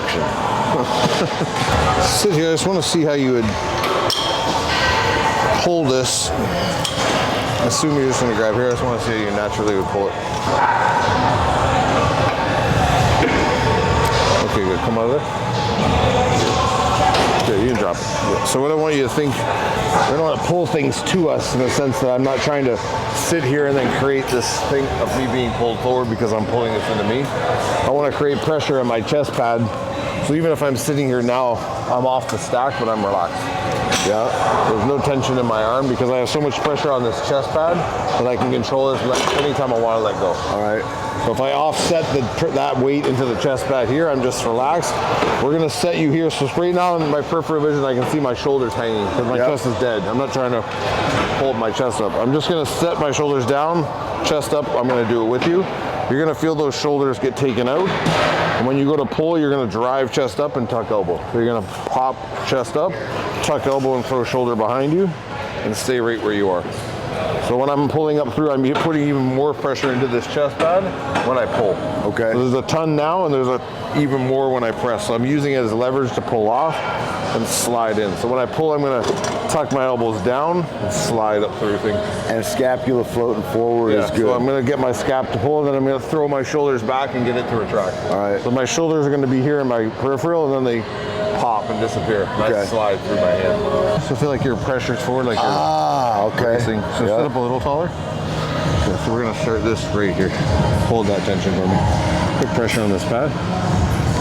construction. Sit here, I just want to see how you would pull this. I assume you're just going to grab here. I just want to see how you naturally would pull it. Okay, good. Come out of there. Good, you can drop it. Good. So what I want you to think, I don't want to pull things to us in the sense that I'm not trying to sit here and then create this thing of me being pulled forward because I'm pulling this into me. I want to create pressure on my chest pad. So even if I'm sitting here now, I'm off the stack, but I'm relaxed. Yeah, there's no tension in my arm because I have so much pressure on this chest pad that I can control this anytime I want to let go. All right. So if I offset that weight into the chest pad here, I'm just relaxed. We're gonna set you here. So right now in my peripheral vision, I can see my shoulders hanging because my chest is dead. I'm not trying to hold my chest up. I'm just gonna set my shoulders down, chest up. I'm gonna do it with you. You're gonna feel those shoulders get taken out. And when you go to pull, you're gonna drive chest up and tuck elbow. So you're gonna pop chest up, tuck elbow and throw shoulder behind you and stay right where you are. So when I'm pulling up through, I'm putting even more pressure into this chest pad when I pull. Okay. So there's a ton now and there's even more when I press. So I'm using it as leverage to pull off and slide in. So when I pull, I'm gonna tuck my elbows down and slide up through things. And scapula floating forward is good. So I'm gonna get my scap to pull and then I'm gonna throw my shoulders back and get it to retract. All right. So my shoulders are gonna be here in my peripheral and then they pop and disappear. And I slide through my hand. So feel like you're pressured forward, like you're pressing. So sit up a little taller. Okay, so we're gonna start this right here. Hold that tension for me. Put pressure on this pad.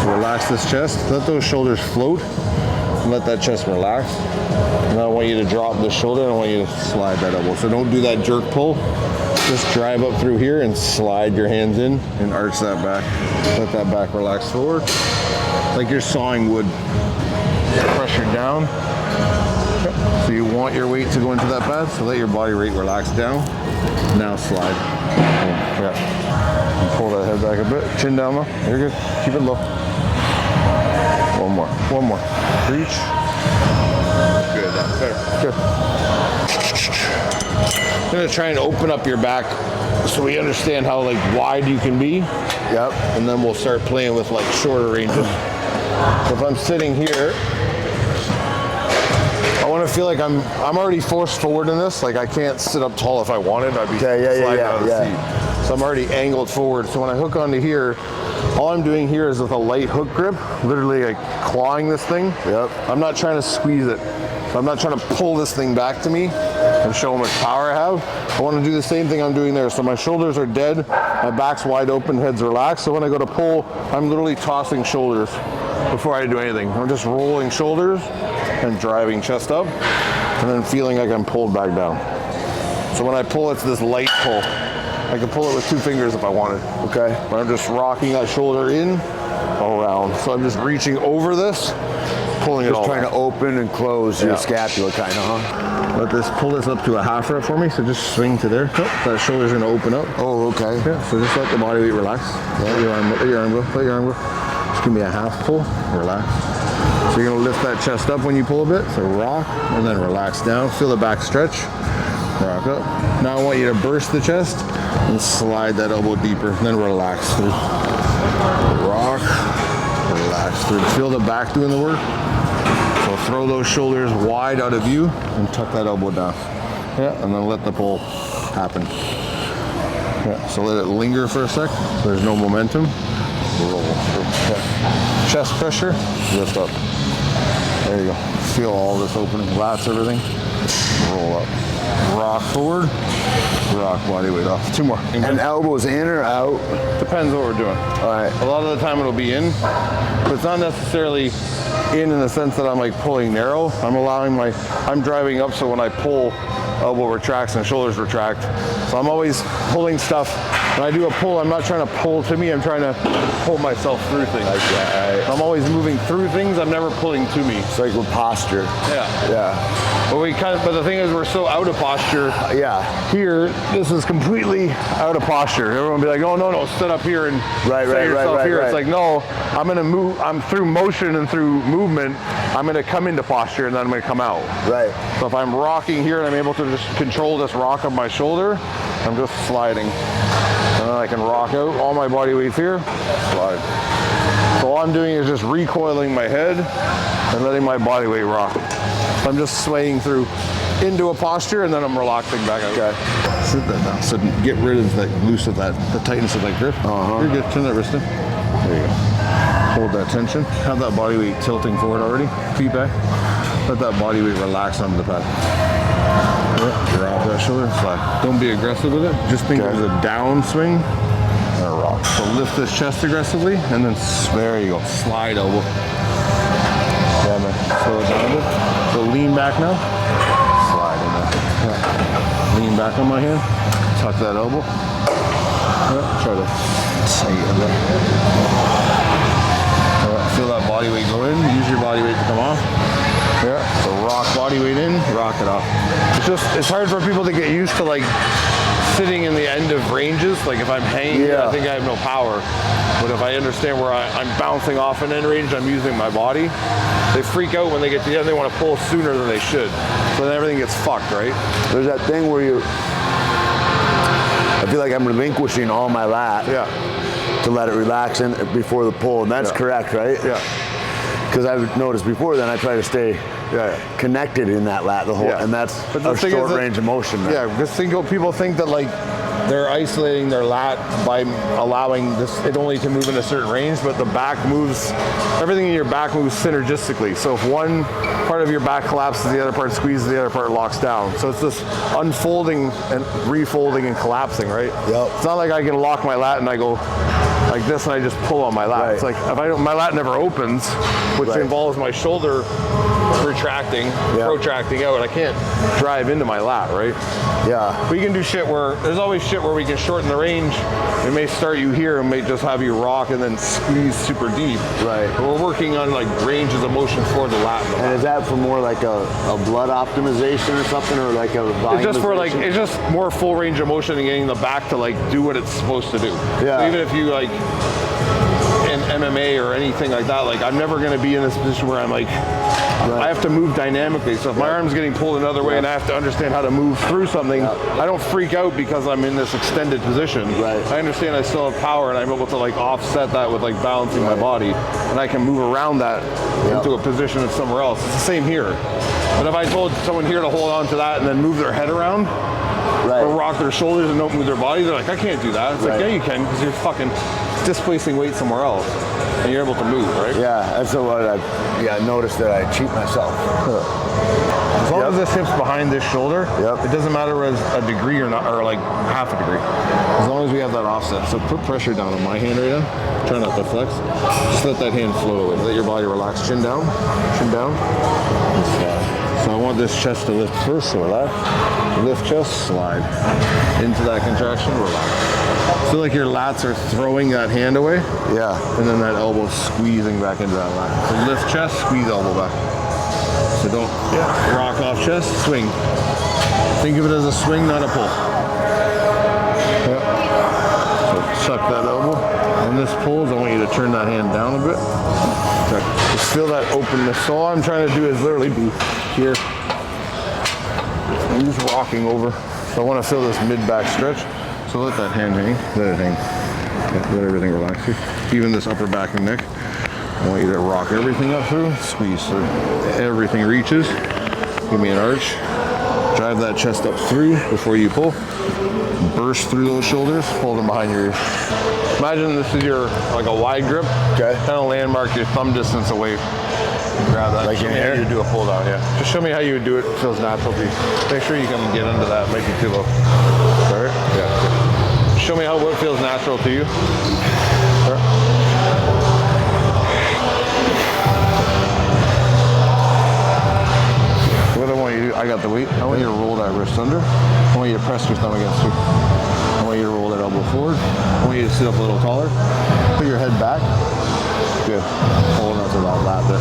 So relax this chest. Let those shoulders float. And let that chest relax. And I want you to drop the shoulder and I want you to slide that elbow. So don't do that jerk pull. Just drive up through here and slide your hands in and arch that back. Let that back relax forward. Like you're sawing wood. Pressure down. So you want your weight to go into that pad, so let your body weight relax down. Now slide. Yeah. Pull that head back a bit. Chin down low. You're good. Keep it low. One more. One more. Reach. Good. That's better. Good. I'm gonna try and open up your back so we understand how wide you can be. Yep. And then we'll start playing with shorter ranges. So if I'm sitting here, I want to feel like I'm already forced forward in this. Like I can't sit up tall if I wanted. I'd be sliding out of the seat. So I'm already angled forward. So when I hook onto here, all I'm doing here is with a light hook grip, literally clawing this thing. Yep. I'm not trying to squeeze it. I'm not trying to pull this thing back to me and show how much power I have. I want to do the same thing I'm doing there. So my shoulders are dead, my back's wide open, head's relaxed. So when I go to pull, I'm literally tossing shoulders before I do anything. I'm just rolling shoulders and driving chest up and then feeling like I'm pulled back down. So when I pull, it's this light pull. I can pull it with 2 fingers if I wanted. Okay. But I'm just rocking that shoulder in, around. So I'm just reaching over this, pulling it all. Just trying to open and close your scapula kind of, huh? Pull this up to a half rep for me. So just swing to there. Oh, that shoulder's gonna open up. Oh, okay. Yeah, so just let the body weight relax. Let your arm go, let your arm go. Just give me a half pull, relax. So you're gonna lift that chest up when you pull a bit. So rock, and then relax down. Feel the back stretch. Rock up. Now I want you to burst the chest and slide that elbow deeper, and then relax through. Rock, relax through. Feel the back doing the work. So throw those shoulders wide out of view and tuck that elbow down. Yeah, and then let the pull happen. Yeah, so let it linger for a sec. So there's no momentum. Roll through. Yeah. Chest pressure, lift up. There you go. Feel all this opening, lats everything. Roll up. Rock forward, rock body weight off. 2 more. And elbows in or out? Depends what we're doing. All right. A lot of the time it'll be in, but it's not necessarily in the sense that I'm pulling narrow. I'm driving up, so when I pull, elbow retracts and shoulders retract. So I'm always pulling stuff. When I do a pull, I'm not trying to pull to me, I'm trying to pull myself through things. I'm always moving through things, I'm never pulling to me. It's like with posture. Yeah. Yeah. But the thing is, we're so out of posture. Yeah. Here, this is completely out of posture. Everyone will be like, oh, no, sit up here and set yourself here. It's like, no, I'm gonna move, I'm through motion and through movement, I'm gonna come into posture and then I'm gonna come out. Right. So if I'm rocking here and I'm able to just control this rock of my shoulder, I'm just sliding. And then I can rock out, all my body weight's here, slide. So all I'm doing is just recoiling my head and letting my body weight rock. I'm just swaying through into a posture and then I'm relaxing back out. Okay. Sit that down. So get rid of that loose of that, the tightness of that grip. You're good. Turn that wrist in. There you go. Hold that tension. Have that body weight tilting forward already. Feet back. Let that body weight relax onto the pad. Drop that shoulder, slide. Don't be aggressive with it. Just think of it as a down swing and a rock. So lift this chest aggressively and then there you go. Slide elbow. Yeah, man. Slow it down a bit. So lean back now. Slide in there. Yeah. Lean back on my hand. Tuck that elbow. Yeah. Try to tighten it. Feel that body weight go in. Use your body weight to come off. Yeah. So rock body weight in, rock it off. It's hard for people to get used to like sitting in the end of ranges. Like if I'm hanging, I think I have no power. But if I understand where I'm bouncing off an end range, I'm using my body. They freak out when they get to the end. They want to pull sooner than they should. So then everything gets fucked, right? There's that thing where I feel like I'm relinquishing all my lat. To let it relax in before the pull, and that's correct, right? Yeah. Because I've noticed before, then I try to stay connected in that lat the whole, and that's a short range of motion. Yeah, because people think that like they're isolating their lat by allowing it only to move in a certain range, but the back moves, everything in your back moves synergistically. So if one part of your back collapses, the other part squeezes, the other part locks down. So it's this unfolding and refolding and collapsing, right? Yep. It's not like I can lock my lat and I go like this and I just pull on my lat. It's like if my lat never opens, which involves my shoulder retracting, protracting out, I can't drive into my lat, right? Yeah. We can do shit where, there's always shit where we can shorten the range. It may start you here and may just have you rock and then squeeze super deep. Right. But we're working on like ranges of motion for the lat. And is that for more like a blood optimization or something, or like a volume? It's just for like, it's just more full range of motion and getting the back to like do what it's supposed to do. Yeah. So even if you like, in MMA or anything like that, like I'm never going to be in this position where I'm like, I have to move dynamically. So if my arm's getting pulled another way and I have to understand how to move through something, I don't freak out because I'm in this extended position. I understand I still have power and I'm able to like offset that with like balancing my body, and I can move around that into a position of somewhere else. It's the same here. But if I told someone here to hold on to that and then move their head around, or rock their shoulders and don't move their body, they're like, I can't do that. It's like, yeah, you can, because you're fucking displacing weight somewhere else and you're able to move, right? Yeah, and so I noticed that I cheat myself. As long as this hip's behind this shoulder, it doesn't matter whether it's a degree or not, or like half a degree. As long as we have that offset. So put pressure down on my hand right now. Try not to flex. Just let that hand float away. Let your body relax. Chin down, and slide. So I want this chest to lift first, so relax. Lift chest, slide. Into that contraction, relax. Feel like your lats are throwing that hand away. Yeah. And then that elbow squeezing back into that lat. So lift chest, squeeze elbow back. So don't rock off chest, swing. Think of it as a swing, not a pull. So suck that elbow. On this pulls, I want you to turn that hand down a bit. Just feel that openness. So all I'm trying to do is literally be here. I'm just rocking over. So I want to feel this mid-back stretch. So let that hand hang. Let it hang. Let everything relax here. Even this upper back and neck. I want you to rock everything up through. Squeeze through. Everything reaches. Give me an arch. Drive that chest up through before you pull. Burst through those shoulders. Hold them behind your ears. Imagine this is your, like a wide grip. Okay. Kind of landmark your thumb distance away. Grab that. Like in here? You do a pull down, Just show me how you would do it. It feels natural to you. Make sure you can get under that. Might be too low. Sorry? Yeah. Show me what feels natural to you. Sorry. What I want you to do, I got the weight. I want you to roll that wrist under. I want you to press your thumb against you. I want you to roll that elbow forward. I want you to sit up a little taller. Put your head back. Good. Hold on to that lat there.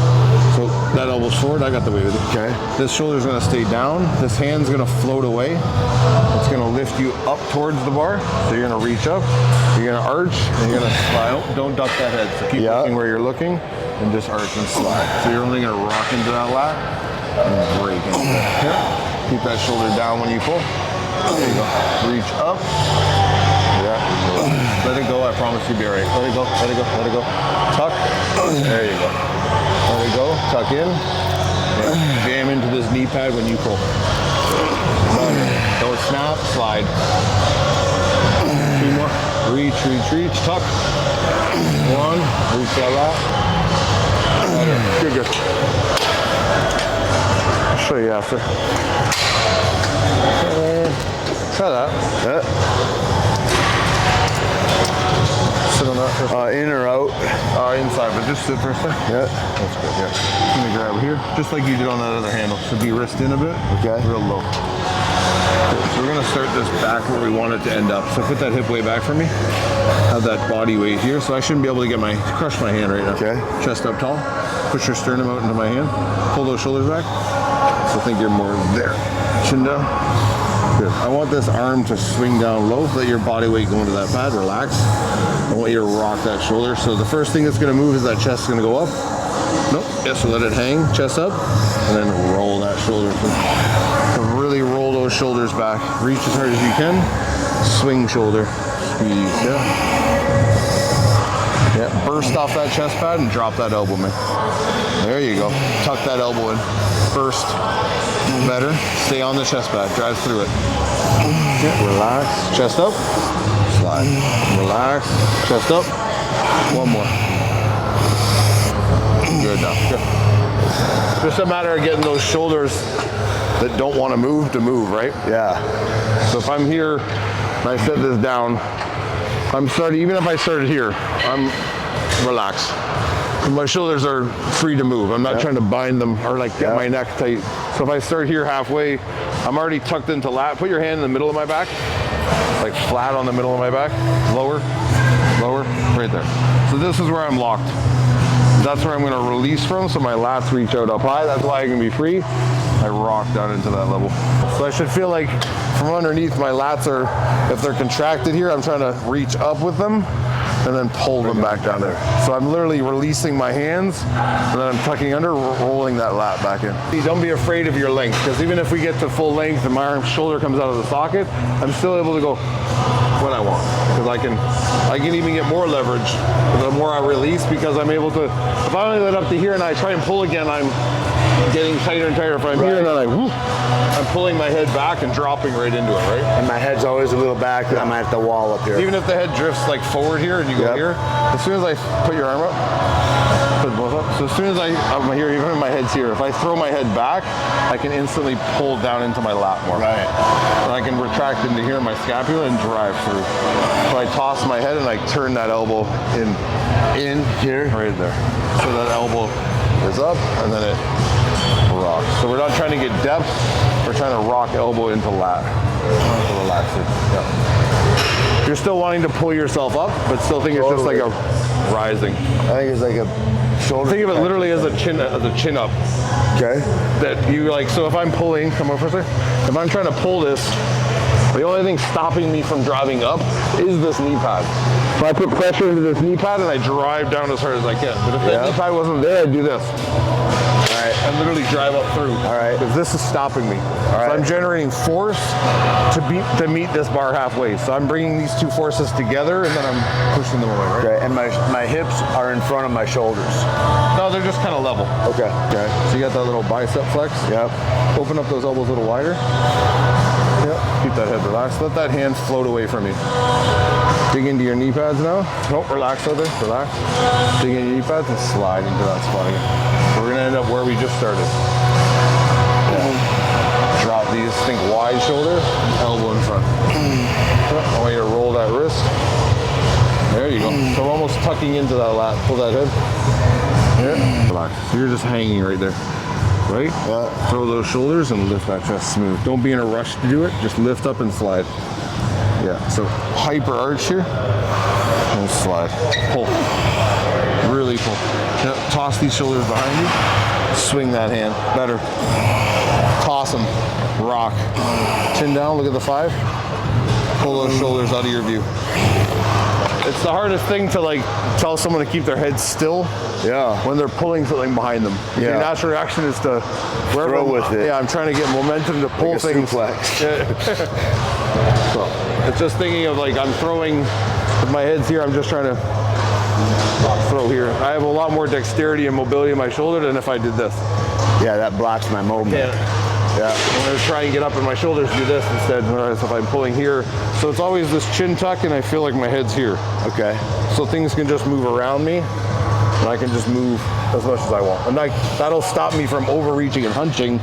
So that elbow's forward, I got the weight with it. Okay. This shoulder's gonna stay down. This hand's gonna float away. It's gonna lift you up towards the bar. So you're gonna reach up, you're gonna arch, and you're gonna slide. Don't duck that head. So keep looking where you're looking, and just arch and slide. So you're only gonna rock into that lat and break into it. Keep that shoulder down when you pull. There you go. Reach up. Yeah. Let it go. I promise you'll be all right. Let it go. Let it go. Let it go. Tuck. There you go. Let it go. Tuck in. Yeah. Jam into this knee pad when you pull. Don't snap. Slide. 2 more. Reach, reach, reach. Tuck. 1. Reach that lat. Good, good. I'll show you after. Try that. Yeah. Sit on that for a second. In or out? Inside, but just sit for a second. Yeah. That's good, yeah. Let me grab here, just like you did on that other handle. So be wrist in a bit. Okay. Real low. So we're gonna start this back where we want it to end up. So put that hip way back for me. Have that body weight here. So I shouldn't be able to get crush my hand right now. Okay. Chest up tall. Push your sternum out into my hand. Pull those shoulders back. So think you're more there. Chin down. Good. I want this arm to swing down low. Let your body weight go into that pad. Relax. I want you to rock that shoulder. So the first thing that's going to move is that chest is going to go up. Nope. Yeah, so let it hang, chest up, and then roll that shoulder. So really roll those shoulders back. Reach as hard as you can. Swing shoulder. Squeeze. Yeah. Yeah. Burst off that chest pad and drop that elbow, man. There you go. Tuck that elbow in. Burst. Better. Stay on the chest pad. Drive through it. Yeah. Relax. Chest up. Slide. Relax. Chest up. 1 more. Good now. Good. It's just a matter of getting those shoulders that don't want to move, right? Yeah. So if I'm here and I set this down, I'm starting, even if I started here, I'm relaxed. My shoulders are free to move. I'm not trying to bind them or like get my neck tight. So if I start here halfway, I'm already tucked into lat. Put your hand in the middle of my back, like flat on the middle of my back. Lower, lower, right there. So this is where I'm locked. That's where I'm going to release from, so my lats reach out up high. That's why I can be free. I rock down into that level. So I should feel like from underneath my lats are, if they're contracted here, I'm trying to reach up with them and then pull them back down there. So I'm literally releasing my hands and then I'm tucking under, rolling that lat back in. Don't be afraid of your length, because even if we get to full length and my arm shoulder comes out of the socket, I'm still able to go when I want, because I can even get more leverage the more I release, because I'm able to, if I only let up to here and I try and pull again, I'm getting tighter and tighter. If I'm here and then I'm pulling my head back and dropping right into it, right? And my head's always a little back, I'm at the wall up here. Even if the head drifts like forward here and you go here, as soon as I put your arm up, put both up. So as soon as I'm here, even if my head's here, if I throw my head back, I can instantly pull down into my lat more. Right. And I can retract into here, my scapula, and drive through. So I toss my head and I turn that elbow in here, right there. So that elbow is up and then it rocks. So we're not trying to get depth, we're trying to rock elbow into lat. To relax it. Yeah. You're still wanting to pull yourself up, but still think it's just like a rising. I think it's like a shoulder. Think of it literally as a chin up. Okay. That you like, so if I'm pulling, come over for a second. If I'm trying to pull this, the only thing stopping me from driving up is this knee pad. So I put pressure into this knee pad and I drive down as hard as I can. But if that knee pad wasn't there, I'd do this. Alright. And literally drive up through. Alright. Because this is stopping me. Alright. So I'm generating force to meet this bar halfway. So I'm bringing these two forces together and then I'm pushing them away, right? Okay. And my hips are in front of my shoulders. No, they're just kind of level. Okay. Okay. So you got that little bicep flex. Yep. Open up those elbows a little wider. Yep. Keep that head relaxed. Let that hand float away from you. Dig into your knee pads now. Nope, relax over there. Relax. Dig into your knee pads and slide into that spot again. So we're going to end up where we just started. Drop these. Think wide shoulder, elbow in front. I want you to roll that wrist. There you go. So I'm almost tucking into that lat. Pull that head. Yeah. Relax. So you're just hanging right there. Right? Yeah. Throw those shoulders and lift that chest smooth. Don't be in a rush to do it. Just lift up and slide. Yeah. So hyper arch here and slide. Pull. Really pull. Now, toss these shoulders behind you. Swing that hand. Better. Toss them. Rock. Chin down. Look at the 5. Pull those shoulders out of your view. It's the hardest thing to like tell someone to keep their head still. Yeah. When they're pulling something behind them. Yeah. Your natural reaction is to throw with it. Yeah, I'm trying to get momentum to pull things. Suplex. So it's just thinking of like I'm throwing If my head's here, I'm just trying to throw here. I have a lot more dexterity and mobility in my shoulder than if I did this. Yeah, that blocks my movement. Yeah, I'm going to try and get up in my shoulders, do this instead, whereas if I'm pulling here. So it's always this chin tuck and I feel like my head's here. Okay. So things can just move around me and I can just move as much as I want. And that'll stop me from overreaching and hunching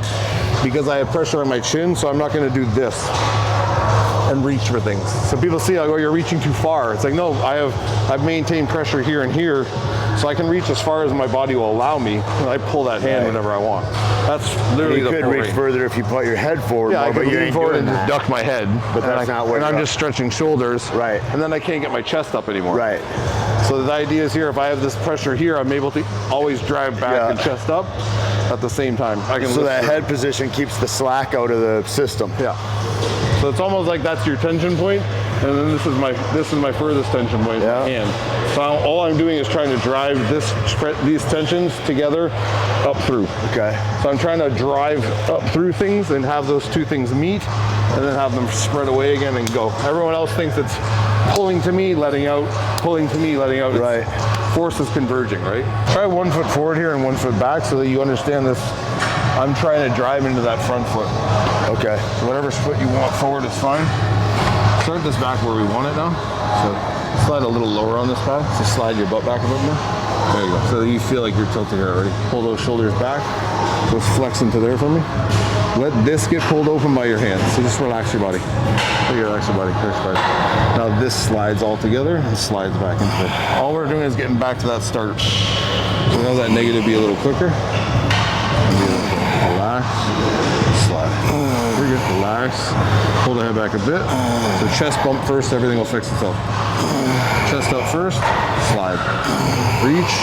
because I have pressure on my chin, so I'm not going to do this and reach for things. So people see like, oh, you're reaching too far. It's like, no, I've maintained pressure here and here, so I can reach as far as my body will allow me, and I pull that hand whenever I want. That's literally the point. You could reach further if you put your head forward more, I could but you lean ain't forward doing and that. just duck my head. But that's not where I'm just stretching shoulders. Right. And then I can't get my chest up anymore. Right. So the idea is here, if I have this pressure here, I'm able to always drive back and chest up at the same time. So that head position keeps the slack out of the system. Yeah. So it's almost like that's your tension point, and then this is my furthest tension point, hand. So all I'm doing is trying to drive these tensions together up through. Okay. So I'm trying to drive up through things and have those two things meet, and then have them spread away again and go. Everyone else thinks it's pulling to me, letting out, pulling to me, letting out. Right. Forces converging, right? Try 1 foot forward here and 1 foot back so that you understand this. I'm trying to drive into that front foot. Okay. So whatever foot you want forward is fine. Start this back where we want it now. So slide a little lower on this pad. So slide your butt back a bit more. There you go. So you feel like you're tilting here already. Pull those shoulders back. Go flex into there for me. Let this get pulled open by your hands. So just relax your body. Relax your body. Now this slides all together and slides back into it. All we're doing is getting back to that start. So now that negative be a little quicker. Relax. Slide. Very good. Relax. Pull the head back a bit. So chest bump first, everything will fix itself. Chest up first. Slide. Reach.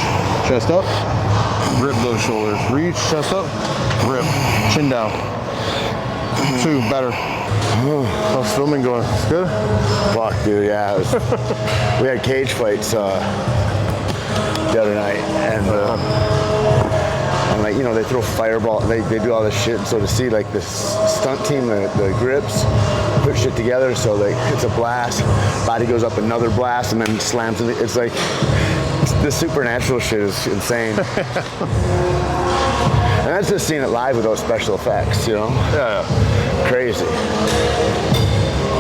Chest up. Grip those shoulders. Reach. Chest up. Grip. Chin down. 2. Better. How's filming going? It's good? Fuck, dude, yeah. We had cage fights the other night, and like, you know, they throw fireball, they do all this shit, and so to see like this stunt team, the grips, put shit together, so like it's a blast, body goes up another blast, and then slams in it's like, the supernatural shit is insane. And that's just seeing it live without special effects, you know? Yeah. Crazy.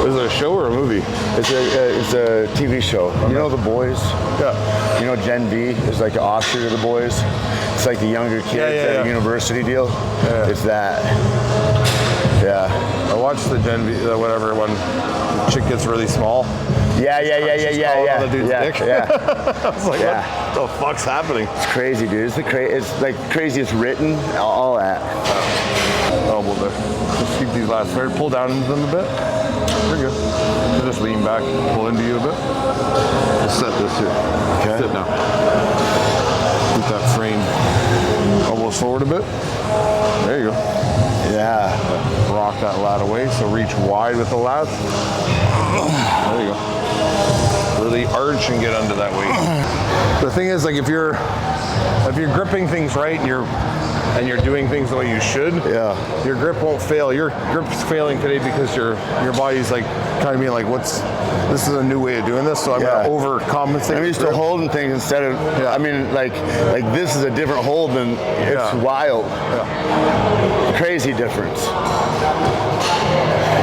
Is it a show or a movie? It's a TV show. Okay. You know The Boys? Yeah. You know Gen V is like an offshoot of The Boys? It's like the younger kids at a university deal. Yeah. It's that. Yeah. I watched the Gen V, whatever, when the chick gets really small. Yeah. The dude's dick. Yeah. I was like, what the fuck's happening? It's crazy, dude. It's like craziest written, all that. Elbow there. Just keep these last very pull down into them a bit. Very good. So just lean back, pull into you a bit. Just set this here. Okay. Sit down. Keep that frame elbows forward a bit. There you go. Yeah. Rock that lat away, so reach wide with the lat. There you go. Really arch and get under that weight. The thing is, like, if you're gripping things right and you're doing things the way you should, your grip won't fail. Your grip's failing today because your body's like kind of being like, this is a new way of doing this, so I'm gonna overcompensate. I'm used to holding things instead of, I mean, like this is a different hold than, it's wild. Crazy difference.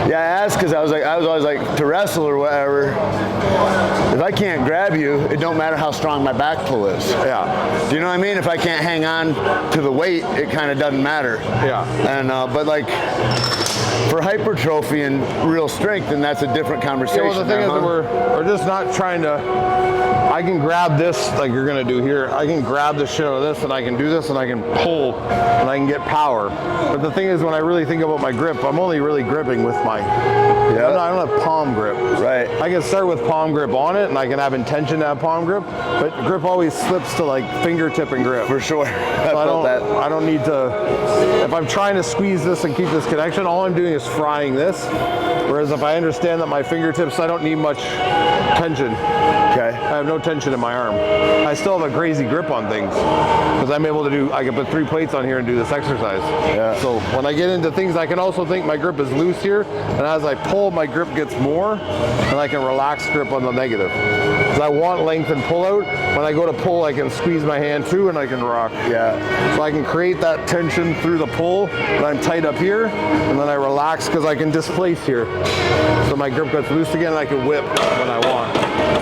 Yeah, I asked because I was always like, to wrestle or whatever, if I can't grab you, it don't matter how strong my back pull is. Yeah. Do you know what I mean? If I can't hang on to the weight, it kind of doesn't matter. Yeah. And but like for hypertrophy and real strength, then that's a different conversation. Yeah, well, the thing is that we're just not trying to. I can grab this like you're gonna do here. I can grab the shit out of this, and I can do this, and I can pull, and I can get power. But the thing is, when I really think about my grip, I'm only really gripping with my. I don't have palm grip. Right. I can start with palm grip on it, and I can have intention to have palm grip, but grip always slips to like fingertip and grip. For sure. So I don't need to. If I'm trying to squeeze this and keep this connection, all I'm doing is frying this. Whereas if I understand that my fingertips, I don't need much tension. Okay. I have no tension in my arm. I still have a crazy grip on things because I'm able to do. I can put 3 plates on here and do this exercise. Yeah. So when I get into things, I can also think my grip is loose here, and as I pull, my grip gets more, and I can relax grip on the negative. because I want length and pull out. When I go to pull, I can squeeze my hand too, and I can rock. Yeah. So I can create that tension through the pull, and I'm tight up here, and then I relax because I can displace here. So my grip gets loose again, and I can whip when I want.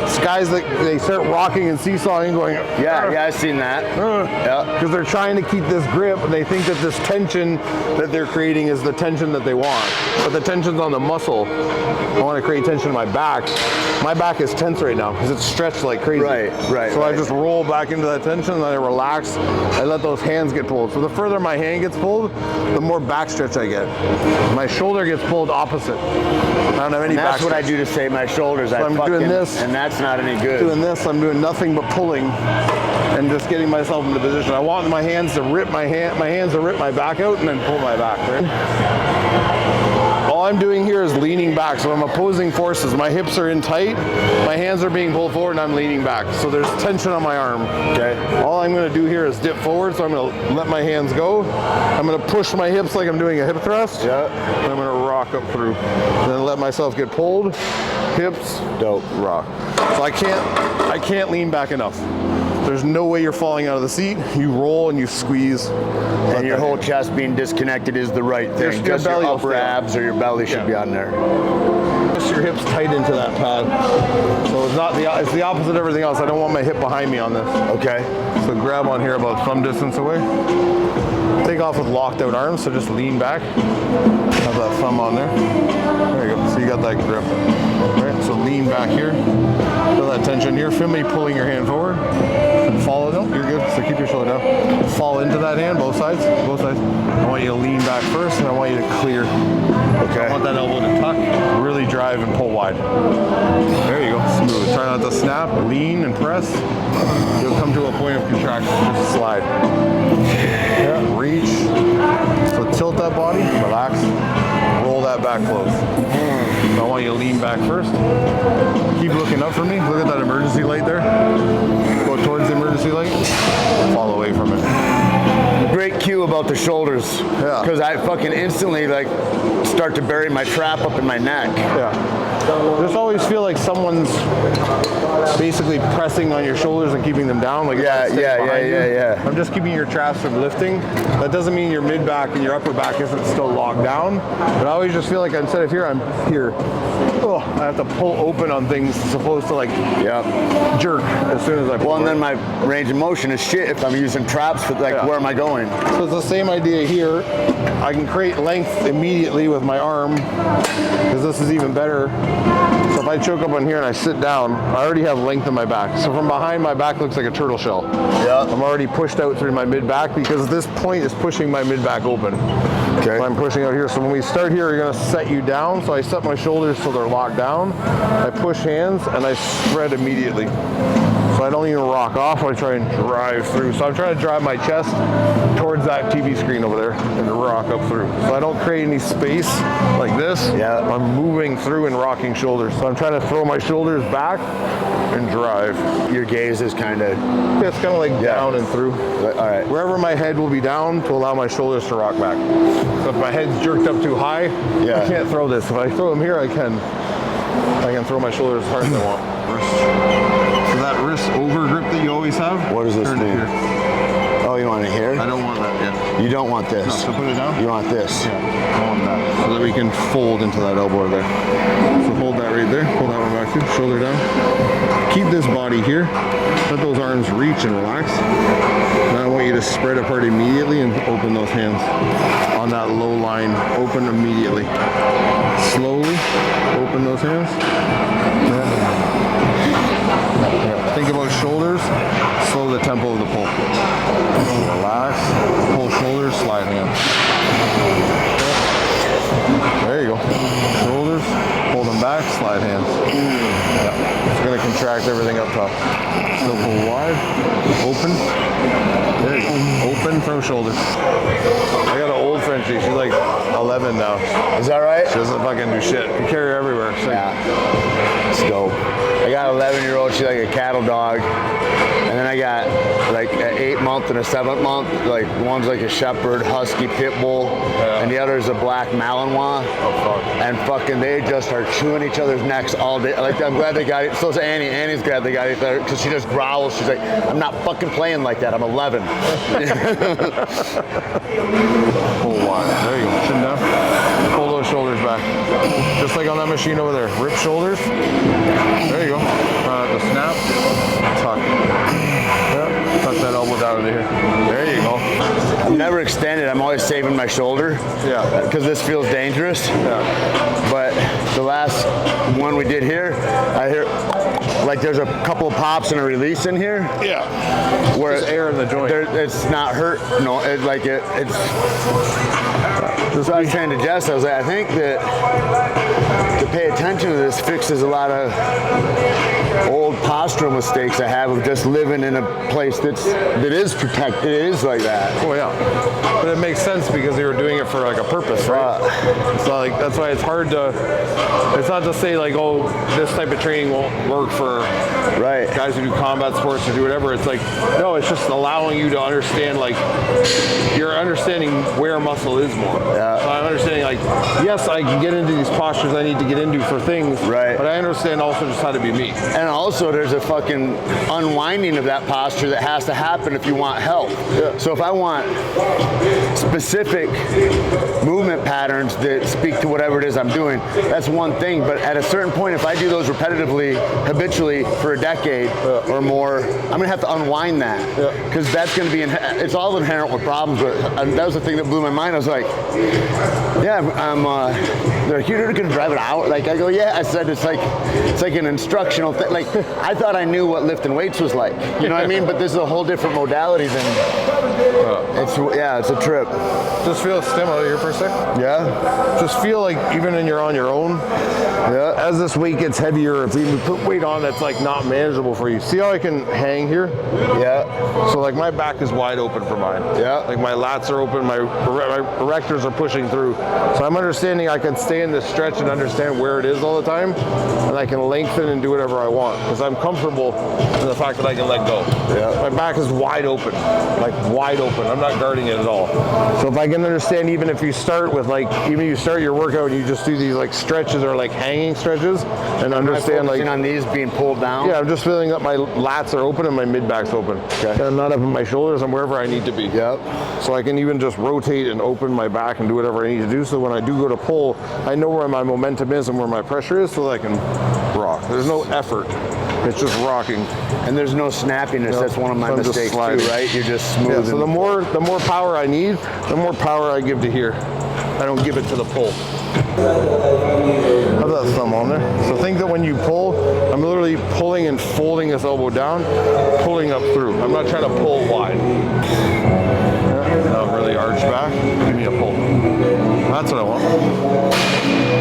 It's guys that they start rocking and seesawing, going. Yeah, I've seen that. Yeah. Because they're trying to keep this grip, and they think that this tension that they're creating is the tension that they want. But the tension's on the muscle. I want to create tension in my back. My back is tense right now because it's stretched like crazy. Right. So I just roll back into that tension, and then I relax. I let those hands get pulled. So the further my hand gets pulled, the more back stretch I get. My shoulder gets pulled opposite. I don't have any back That's what stretch. I do to save my shoulders. So I'm doing this, and that's not any good. Doing this, I'm doing nothing but pulling and just getting myself into position. I want my hands to rip my hands to rip my back out and then pull my back. Right? All I'm doing here is leaning back, so I'm opposing forces. My hips are in tight, my hands are being pulled forward, and I'm leaning back. So there's tension on my arm. Okay. All I'm going to do here is dip forward, so I'm going to let my hands go. I'm going to push my hips like I'm doing a hip thrust. Yeah. And I'm going to rock up through. And then let myself get pulled. Hips, dope, rock. So I can't lean back enough. There's no way you're falling out of the seat. You roll and you squeeze. And your whole chest being disconnected is the right thing. Just your upper abs or your belly should be on there. Just your hips tight into that pad. So it's the opposite of everything else. I don't want my hip behind me on this. Okay. So grab on here about thumb distance away. Take off with locked out arms, so just lean back. Have that thumb on there. There you go. So you got that grip. All right, so lean back here. Feel that tension here. Feel me pulling your hand forward. Follow it. You're good. So keep your shoulder down. Fall into that hand, both sides. Both sides. I want you to lean back first, and I want you to clear. Okay. I want that elbow to tuck, really drive and pull wide. There you go. Smooth. Try not to snap. Lean and press. You'll come to a point of contraction. Just slide. Yeah. Reach. So tilt that body. Relax. Roll that back close. So I want you to lean back first. Keep looking up for me. Look at that emergency light there. Go towards the emergency light. Fall away from it. Great cue about the shoulders. Yeah. Because I fucking instantly start to bury my trap up in my neck. Yeah. Just always feel like someone's basically pressing on your shoulders and keeping them down. Like yeah. I'm just keeping your traps from lifting. That doesn't mean your mid back and your upper back isn't still locked down. But I always just feel like instead of here, I'm here. Oh, I have to pull open on things as opposed to jerk as soon as I pull. Well, and then my range of motion is shit if I'm using traps for where am I going? So it's the same idea here. I can create length immediately with my arm because this is even better. So if I choke up on here and I sit down, I already have length in my back. So from behind, my back looks like a turtle shell. Yeah. I'm already pushed out through my mid back because this point is pushing my mid back open. Okay. So I'm pushing out here. So when we start here, you're going to set you down. So I set my shoulders so they're locked down. I push hands and I spread immediately. So I don't even rock off. I try and drive through. So I'm trying to drive my chest towards that TV screen over there and rock up through. So I don't create any space like this. Yeah. I'm moving through and rocking shoulders. So I'm trying to throw my shoulders back and drive. Your gaze is kind of... It's kind of like down and through. All right. Wherever my head will be down to allow my shoulders to rock back. So if my head's jerked up too high, I can't throw this. If I throw them here, I can throw my shoulders as hard as I want. So that wrist over grip that you always have. What does this mean? Oh, you want it here? I don't want that yet. You don't want this? No, so put it down? You want this? Yeah, I want that. So that we can fold into that elbow there. So hold that right there. Pull that one back too. Shoulder down. Keep this body here. Let those arms reach and relax. Now I want you to spread apart immediately and open those hands. On that low line, open immediately. Slowly open those hands. Think about shoulders, slow the tempo of the pull. Relax, pull shoulders, slide hands. There you go. Shoulders, pull them back, slide hands. Yeah. It's going to contract everything up top. Still pull wide, open. There you go. Open from shoulders. I got an old Frenchie. She's like 11 now. Is that right? She doesn't fucking do shit. You carry her everywhere. She's Yeah. It's dope. I got an 11-year-old. She's like a cattle dog. And then I got like an 8-month and a 7-month. Like one's like a shepherd, husky, pit bull, and the other is a black Malinois. And fucking they just are chewing each other's necks all day. Like I'm glad they got it. So is Annie. Annie's glad they got it because she just growls. She's like, I'm not fucking playing like that. I'm 11. Pull wide. There you go. Chin down. Pull those shoulders back. Just like on that machine over there. Rip shoulders. There you go. The snap. Tuck. Yep. Tuck that elbow down into here. There you go. I'm never extended. I'm always saving my shoulder. Yeah. Because this feels dangerous. Yeah. But the last one we did here, I hear like there's a couple of pops and a release in here. Yeah. Where there's air in the joint. It's not hurt. No, it's. That's what I was saying to Jess. I was like, I think that to pay attention to this fixes a lot of old postural mistakes I have of just living in a place that is protected. It is like that. Oh yeah, but it makes sense because they were doing it for like a purpose, right? It's not like that's why it's hard to. It's not to say like, oh, this type of training won't work for guys who do combat sports or do whatever. It's like no, it's just allowing you to understand like you're understanding where muscle is more. Yeah. So I'm understanding like yes, I can get into these postures I need to get into for things, but I understand also just how to be me. And also there's a fucking unwinding of that posture that has to happen if you want help. Yeah. So if I want specific movement patterns that speak to whatever it is I'm doing, that's one thing. But at a certain point, if I do those repetitively, habitually for a decade or more, I'm gonna have to unwind that. Because that's gonna be, it's all inherent with problems. But that was the thing that blew my mind. I was like, yeah, they're like, you're gonna drive an hour? Like I go, yeah. I said, it's like an instructional thing. Like I thought I knew what lifting weights was like. You know what I mean? But this is a whole different modality than it's a trip. Just feel stimulated here for a sec. Yeah. Just feel like even when you're on your own, as this weight gets heavier, if you put weight on that's like not manageable for you. See how I can hang here? Yeah. So like my back is wide open for mine. Yeah. Like my lats are open, my erectors are pushing through. So I'm understanding I can stay in this stretch and understand where it is all the time, and I can lengthen and do whatever I want because I'm comfortable in the fact that I can let go. Yeah. My back is wide open, like wide open. I'm not guarding it at all. So if I can understand, even if you start with like, even you start your workout and you just do these like stretches or like hanging stretches, and understand like on these being pulled down. Yeah, I'm just feeling that my lats are open and my mid back's open. Okay. And I'm not up in my shoulders. I'm wherever I need to be. Yep. So I can even just rotate and open my back and do whatever I need to do. So when I do go to pull, I know where my momentum is and where my pressure is, so that I can rock. There's no effort. It's just rocking. And there's no snappiness. That's one of my mistakes too, right? You're just smooth. Yeah, so the more power I need, the more power I give to here. I don't give it to the pull. Have that thumb on there. So think that when you pull, I'm literally pulling and folding this elbow down, pulling up through. I'm not trying to pull wide. Now really arch back, give me a pull. That's what I want.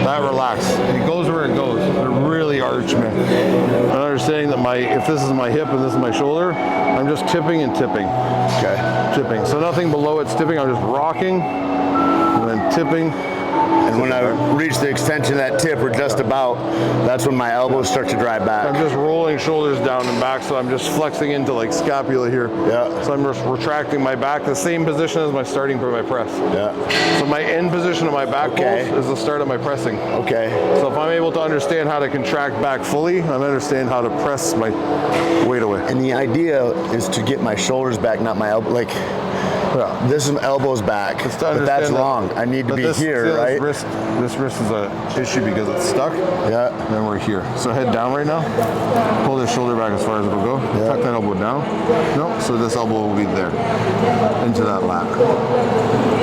That relax. It goes where it goes. It really arch me. I'm understanding that if this is my hip and this is my shoulder, I'm just tipping and tipping. Okay. Tipping. So nothing below it's tipping. I'm just rocking and then tipping. And when I reach the extension of that tip, or just about, that's when my elbows start to drive back. I'm just rolling shoulders down and back, so I'm just flexing into like scapula here. Yeah. So I'm just retracting my back, the same position as my starting for my press. Yeah. So my end position of my back pulls is the start of my pressing. Okay. So if I'm able to understand how to contract back fully, I understand how to press my weight away. And the idea is to get my shoulders back, not my elbow. Like, this is elbows back, but that's wrong. I need to be here, right? This wrist is an issue because it's stuck. Yeah. And then we're here. So head down right now. Pull this shoulder back as far as it'll go. Yeah. Tuck that elbow down. No, so this elbow will be there, into that lat.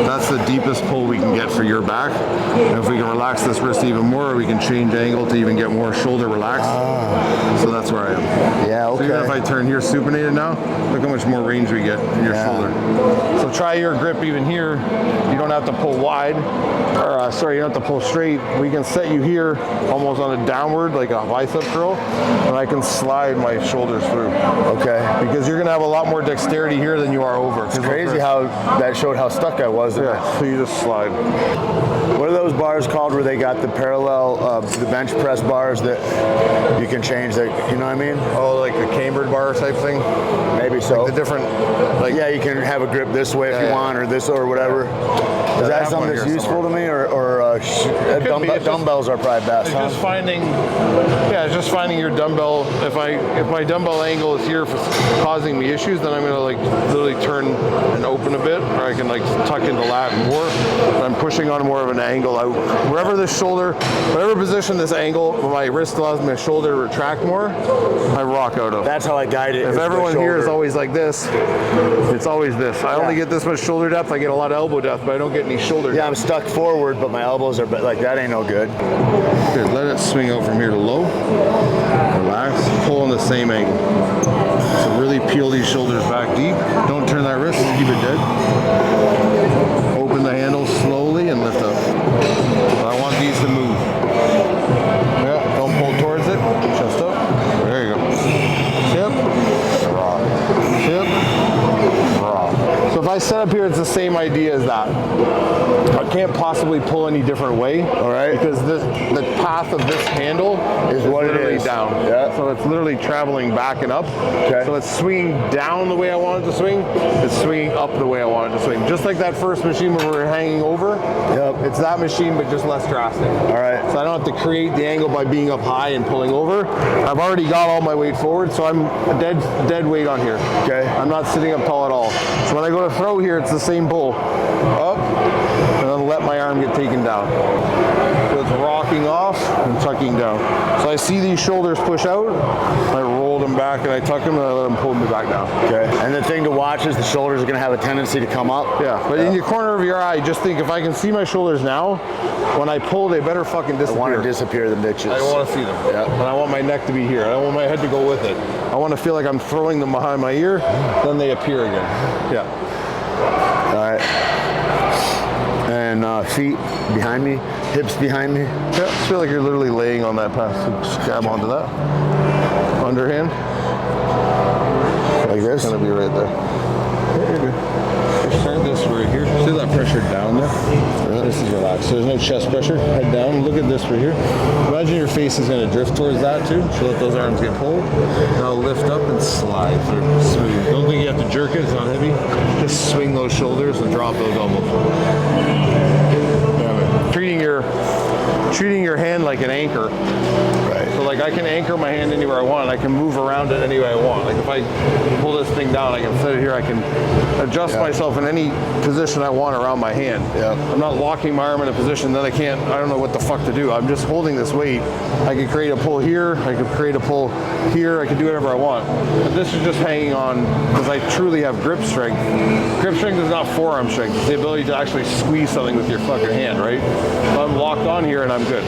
That's the deepest pull we can get for your back. And if we can relax this wrist even more, we can change angle to even get more shoulder relaxed. So that's where I am. Yeah, okay. So even if I turn here supinated now, look how much more range we get in your shoulder. So try your grip even here. You don't have to pull wide, or sorry, you don't have to pull straight. We can set you here almost on a downward, like a bicep curl, and I can slide my shoulders through. Okay. Because you're gonna have a lot more dexterity here than you are over. It's crazy how that showed how stuck I was. Yeah, so you just slide. What are those bars called where they got the parallel, the bench press bars that you can change that, you know what I mean? Oh, like the cambered bar type thing? Maybe so. Like the different, like, yeah, you can have a grip this way if you want, or this or whatever. Is that something that's useful to me, or dumbbells are probably best? It's just finding, it's just finding your dumbbell. If my dumbbell angle is here for causing me issues, then I'm gonna like literally turn and open a bit, or I can like tuck into lat more. And I'm pushing on more of an angle out. Wherever this shoulder, whatever position this angle, where my wrist allows my shoulder to retract more, I rock out of. That's how I guide it. If everyone here is always like this, it's always this. I only get this much shoulder depth. I get a lot of elbow depth, but I don't get any shoulder depth. Yeah, I'm stuck forward, but my elbows are like that. Ain't no good. Good. Let it swing out from here to low. Relax. Pull on the same angle. So really peel these shoulders back deep. Don't turn that wrist. Keep it dead. Open the handle slowly and lift up. I want these to move. Yeah. Don't pull towards it. Chest up. There you go. Tip. Rock. Tip. Rock. So if I set up here, it's the same idea as that. I can't possibly pull any different way. All right. Because the path of this handle is what it is. Down. Yeah. So it's literally traveling back and up. Okay. So it's swinging down the way I want it to swing. It's swinging up the way I want it to swing. Just like that first machine where we were hanging over. Yep. It's that machine, but just less drastic. All right. So I don't have to create the angle by being up high and pulling over. I've already got all my weight forward, so I'm dead weight on here. Okay. I'm not sitting up tall at all. So when I go to throw here, it's the same pull. Up, and then let my arm get taken down. So it's rocking off and tucking down. So I see these shoulders push out, I roll them back and I tuck them and I let them pull me back down. Okay. And the thing to watch is the shoulders are going to have a tendency to come up. Yeah, but in the corner of your eye, just think if I can see my shoulders now, when I pull, they better fucking disappear. I want to disappear, the bitches. I don't want to see them. Yeah. And I want my neck to be here. I don't want my head to go with it. I want to feel like I'm throwing them behind my ear, then they appear again. Yeah. All right. And feet behind me, hips behind me. Yeah, just feel like you're literally laying on that path. So just grab onto that. Underhand. Like this? It's gonna be right there. Yeah, you're good. Just start this right here. See that pressure down there? Yeah. This is relaxed. So there's no chest pressure. Head down. Look at this right here. Imagine your face is gonna drift towards that too. So let those arms get pulled. Now lift up and slide through. Smooth. Don't think you have to jerk it. It's not heavy. Just swing those shoulders and drop those elbows. Treating your hand like an anchor. Right. So like I can anchor my hand anywhere I want. I can move around it any way I want. Like if I pull this thing down, I can set it here. I can adjust myself in any position I want around my hand. Yeah. I'm not locking my arm in a position that I don't know what the fuck to do. I'm just holding this weight. I can create a pull here. I can create a pull here. I can do whatever I want. But this is just hanging on because I truly have grip strength. Grip strength is not forearm strength. It's the ability to actually squeeze something with your fucking hand, right? So I'm locked on here and I'm good.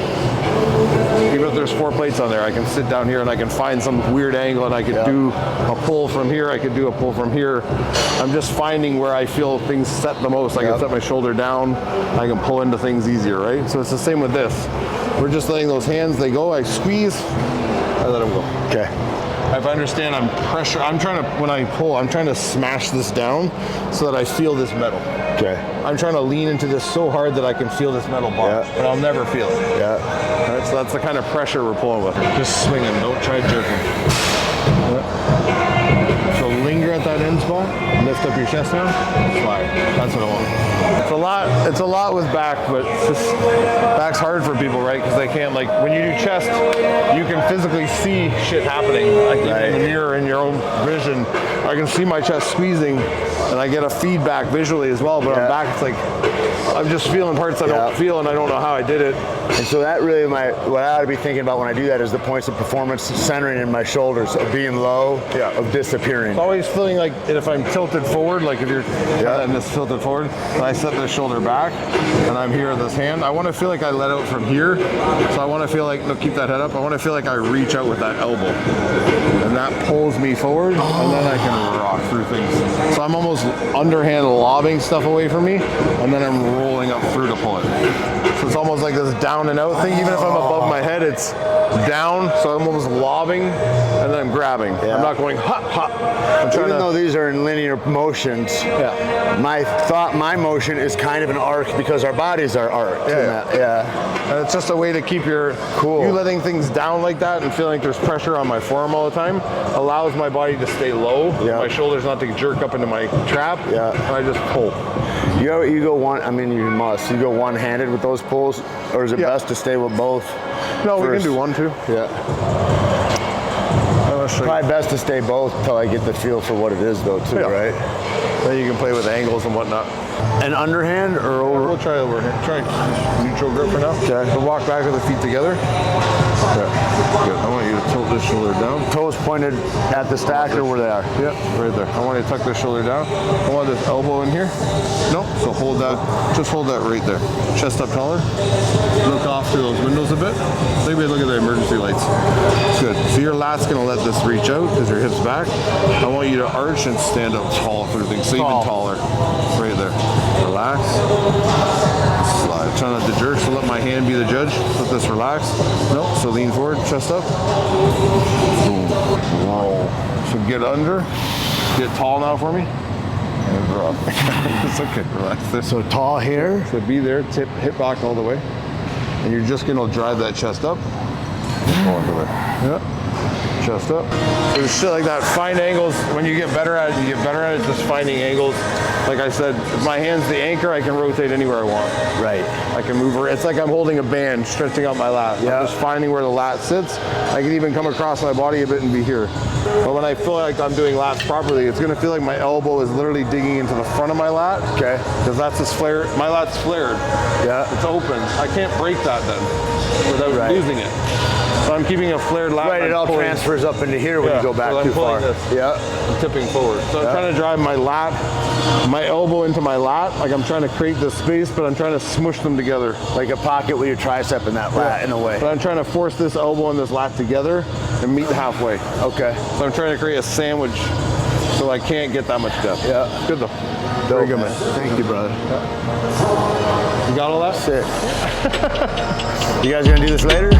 Even if there's 4 plates on there, I can sit down here and I can find some weird angle and I can do a pull from here, I can do a pull from here. I'm just finding where I feel things set the most. I can set my shoulder down, I can pull into things easier, right? So it's the same with this. We're just letting those hands, they go, I squeeze, I let them go. Okay. If I understand, when I pull, I'm trying to smash this down so that I feel this metal. Okay. I'm trying to lean into this so hard that I can feel this metal bar, but I'll never feel it. Yeah. All right, so that's the kind of pressure we're pulling with. Just swing them, don't try jerking. So linger at that end spot, lift up your chest down, slide. That's what I want. It's a lot with back, but back's hard for people, right? Because they can't, like, when you do chest, you can physically see shit happening, like in the mirror in your own vision. I can see my chest squeezing, and I get a feedback visually as well. But on back, it's like I'm just feeling parts I don't feel, and I don't know how I did it. And so that really what I ought to be thinking about when I do that is the points of performance centering in my shoulders, of being low, of disappearing. It's always feeling like if I'm tilted forward, like if you're and this tilted forward, and I set this shoulder back, and I'm here with this hand, I want to feel like I let out from here. So I want to feel like, no, keep that head up. I want to feel like I reach out with that elbow, and that pulls me forward, and then I can rock through things. So I'm almost underhand lobbing stuff away from me, and then I'm rolling up through to pull it. So it's almost like this down and out thing. Even if I'm above my head, it's down, so I'm almost lobbing, and then I'm grabbing. I'm not going hop, hop. Even though these are in linear motions, my motion is kind of an arc because our bodies are arced. And it's just a way to keep you letting things down like that and feeling like there's pressure on my forearm all the time allows my body to stay low, my shoulders not to jerk up into my trap, and I just pull. You go one, I mean, you must. You go one-handed with those pulls, or is it best to stay with both? No, we can do one too. Probably best to stay both until I get the feel for what it is, though, too, right? Then you can play with angles and whatnot. An underhand or over? We'll try overhand. Try neutral grip for now. Okay. So walk back with the feet together. Okay. Good. I want you to tilt this shoulder down. Toes pointed at the stack or where they are? Yep, right there. I want you to tuck this shoulder down. I want this elbow in here. Nope. So hold that. Just hold that right there. Chest up taller. Look off through those windows a bit. Maybe look at the emergency lights. Good. So your lat's gonna let this reach out as your hips back. I want you to arch and stand up tall through things. So even taller. Right there. Relax. Slide. Try not to jerk, so let my hand be the judge. Let this relax. Nope. So lean forward, chest up. Boom. Roll. So get under. Get tall now for me. And drop. It's okay. Relax there. So tall here. So be there. Tip, hip back all the way. And you're just gonna drive that chest up. Chest up. So shit like that. Find angles. When you get better at it, you get better at it just finding angles. Like I said, if my hand's the anchor, I can rotate anywhere I want. Right. I can move. It's like I'm holding a band, stretching out my lat. I'm just finding where the lat sits. I can even come across my body a bit and be here. But when I feel like I'm doing lats properly, it's gonna feel like my elbow is literally digging into the front of my lat. Okay. Because that's this flare. My lat's flared. Yeah. It's open. I can't break that then without losing it. So I'm keeping a flared lat. Right, it all transfers up into here when you go back too far. I'm tipping forward. So I'm trying to drive my lat, my elbow into my lat, like I'm trying to create this space, but I'm trying to smush them together. Like a pocket with your tricep in that lat in a way. But I'm trying to force this elbow and this lat together and meet halfway. Okay. So I'm trying to create a sandwich so I can't get that much depth. Yeah. Good though. Very good, man. Thank you, brother. You got all that? Sick. You guys gonna do this later?